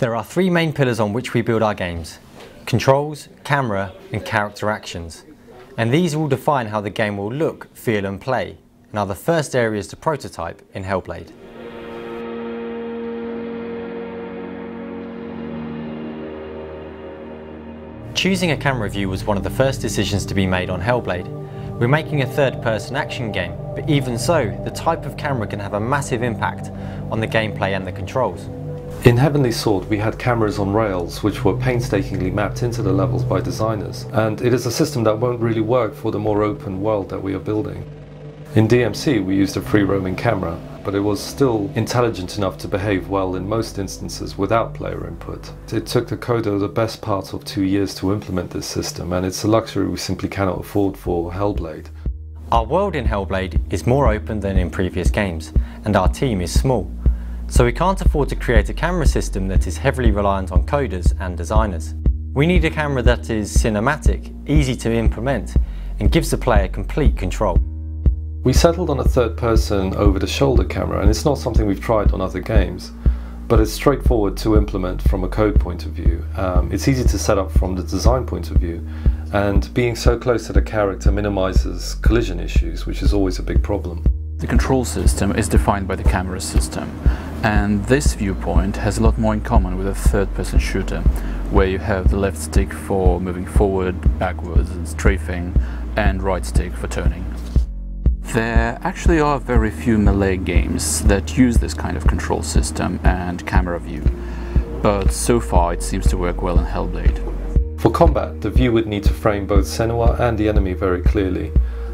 There are three main pillars on which we build our games: controls, camera and character actions. And these will define how the game will look, feel and play, and are the first areas to prototype in Hellblade. Choosing a camera view was one of the first decisions to be made on Hellblade. We're making a third-person action game, but even so, the type of camera can have a massive impact on the gameplay and the controls. In Heavenly Sword we had cameras on rails which were painstakingly mapped into the levels by designers, and it is a system that won't really work for the more open world that we are building. In DMC we used a free-roaming camera, but it was still intelligent enough to behave well in most instances without player input. It took the coder the best part of 2 years to implement this system, and it's a luxury we simply cannot afford for Hellblade. Our world in Hellblade is more open than in previous games, and our team is small. So we can't afford to create a camera system that is heavily reliant on coders and designers. We need a camera that is cinematic, easy to implement, and gives the player complete control. We settled on a third-person over-the-shoulder camera, and it's not something we've tried on other games, but it's straightforward to implement from a code point of view. It's easy to set up from the design point of view, and being so close to the character minimizes collision issues, which is always a big problem. The control system is defined by the camera system, and this viewpoint has a lot more in common with a third-person shooter, where you have the left stick for moving forward, backwards and strafing, and right stick for turning. There actually are very few melee games that use this kind of control system and camera view, but so far it seems to work well in Hellblade. For combat, the view would need to frame both Senua and the enemy very clearly,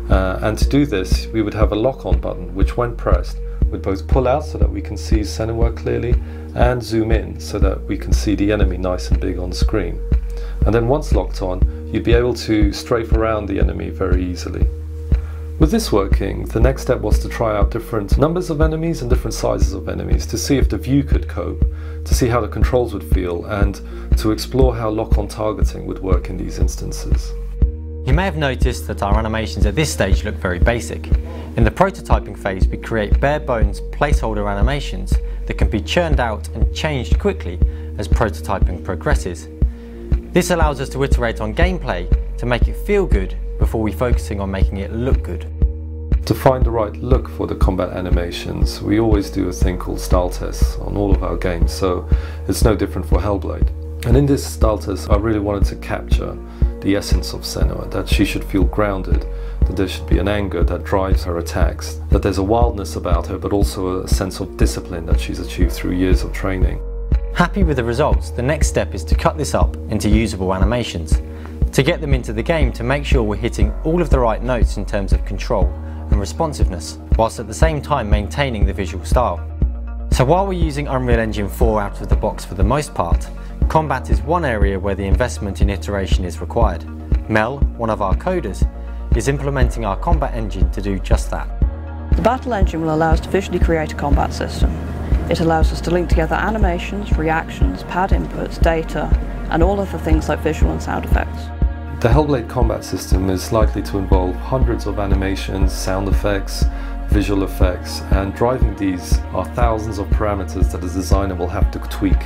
and to do this we would have a lock-on button which, when pressed, would both pull out so that we can see Senua clearly and zoom in so that we can see the enemy nice and big on screen. And then once locked on, you'd be able to strafe around the enemy very easily. With this working, the next step was to try out different numbers of enemies and different sizes of enemies to see if the view could cope, to see how the controls would feel, and to explore how lock-on targeting would work in these instances. You may have noticed that our animations at this stage look very basic. In the prototyping phase we create bare bones placeholder animations that can be churned out and changed quickly as prototyping progresses. This allows us to iterate on gameplay to make it feel good before we focusing on making it look good. To find the right look for the combat animations, we always do a thing called style tests on all of our games, so it's no different for Hellblade. And in this style test I really wanted to capture the essence of Senua, that she should feel grounded, that there should be an anger that drives her attacks, that there's a wildness about her but also a sense of discipline that she's achieved through years of training. Happy with the results, the next step is to cut this up into usable animations, to get them into the game to make sure we're hitting all of the right notes in terms of control and responsiveness, whilst at the same time maintaining the visual style. So while we're using Unreal Engine 4 out of the box for the most part, combat is one area where the investment in iteration is required. Mel, one of our coders, is implementing our combat engine to do just that. The battle engine will allow us to visually create a combat system. It allows us to link together animations, reactions, pad inputs, data, and all other things like visual and sound effects. The Hellblade combat system is likely to involve hundreds of animations, sound effects, visual effects, and driving these are thousands of parameters that the designer will have to tweak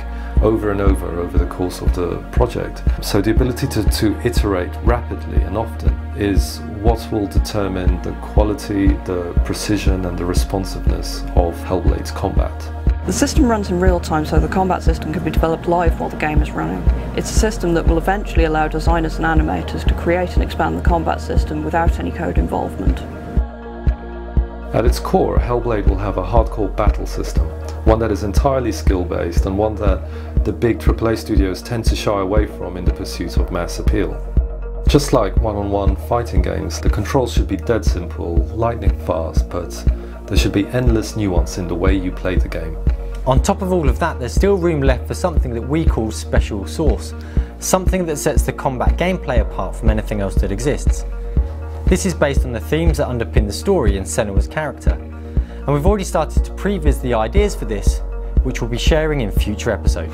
over and over the course of the project. So the ability to iterate rapidly and often is what will determine the quality, the precision and the responsiveness of Hellblade's combat. The system runs in real time, so the combat system can be developed live while the game is running. It's a system that will eventually allow designers and animators to create and expand the combat system without any code involvement. At its core, Hellblade will have a hardcore battle system, one that is entirely skill-based and one that the big AAA studios tend to shy away from in the pursuit of mass appeal. Just like one-on-one fighting games, the controls should be dead simple, lightning fast, but there should be endless nuance in the way you play the game. On top of all of that, there's still room left for something that we call special sauce, something that sets the combat gameplay apart from anything else that exists. This is based on the themes that underpin the story and Senua's character, and we've already started to previs the ideas for this, which we'll be sharing in future episodes.